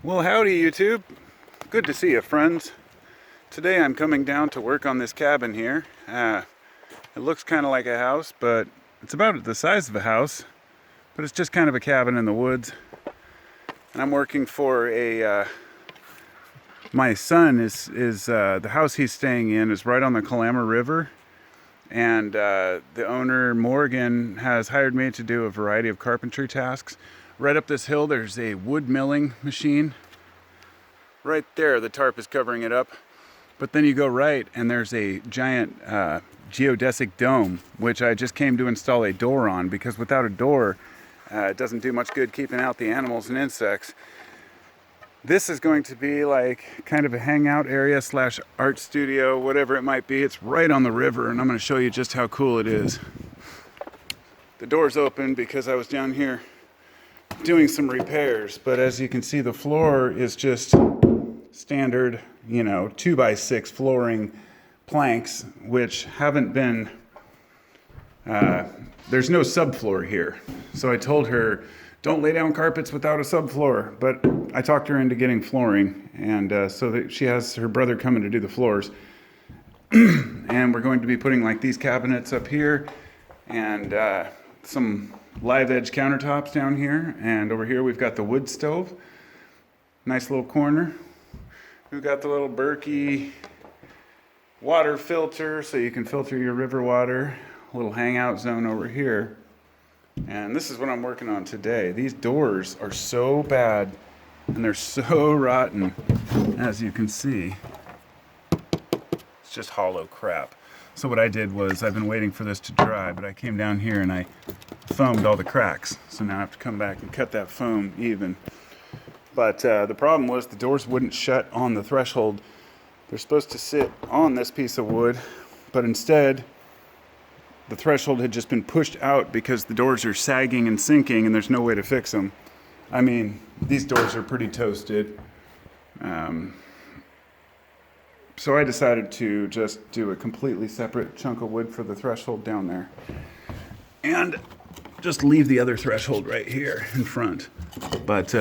Well, howdy YouTube. Good to see you, friends. Today I'm coming down to work on this cabin here. It looks kind of like a house, but it's about the size of a house, but it's just kind of a cabin in the woods. And I'm working for my son is the house he's staying in is right on the Kalama River. And the owner, Morgan, has hired me to do a variety of carpentry tasks. Right up this hill, there's a wood milling machine. Right there, the tarp is covering it up. But then you go right, and there's a giant geodesic dome, which I just came to install a door on, because without a door, it doesn't do much good keeping out the animals and insects. This is going to be like kind of a hangout area slash art studio, whatever it might be. It's right on the river, and I'm going to show you just how cool it is. The door's open because I was down here doing some repairs, but as you can see, the floor is just standard, 2x6 flooring planks, which haven't been, there's no subfloor here. So I told her, don't lay down carpets without a subfloor, but I talked her into getting flooring, and so that she has her brother coming to do the floors. And we're going to be putting like these cabinets up here, and some live edge countertops down here, and over here we've got the wood stove. Nice little corner. We've got the little Berkey water filter so you can filter your river water. A little hangout zone over here. And this is what I'm working on today. These doors are so bad and they're so rotten, as you can see. It's just hollow crap. So what I did was, I've been waiting for this to dry, but I came down here and I foamed all the cracks. So now I have to come back and cut that foam even. But the problem was the doors wouldn't shut on the threshold. They're supposed to sit on this piece of wood, but instead the threshold had just been pushed out because the doors are sagging and sinking and there's no way to fix them. I mean, these doors are pretty toasted. So I decided to just do a completely separate chunk of wood for the threshold down there. And just leave the other threshold right here in front. But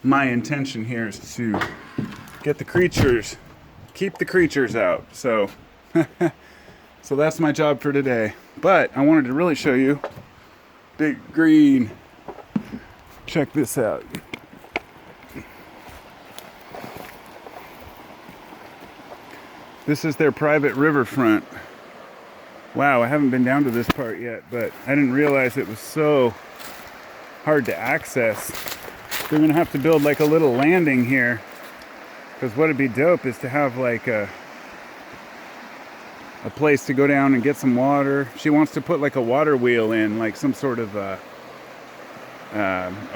my intention here is to get the creatures, keep the creatures out. So, so that's my job for today. But I wanted to really show you Big Green. Check this out. This is their private riverfront. Wow, I haven't been down to this part yet, but I didn't realize it was so hard to access. They're gonna have to build like a little landing here, because what'd be dope is to have like a place to go down and get some water. She wants to put like a water wheel in, like some sort of a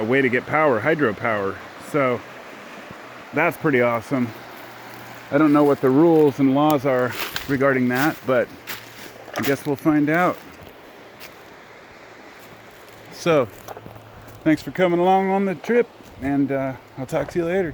way to get power, hydropower. So that's pretty awesome. I don't know what the rules and laws are regarding that, but I guess we'll find out. So, thanks for coming along on the trip, and I'll talk to you later.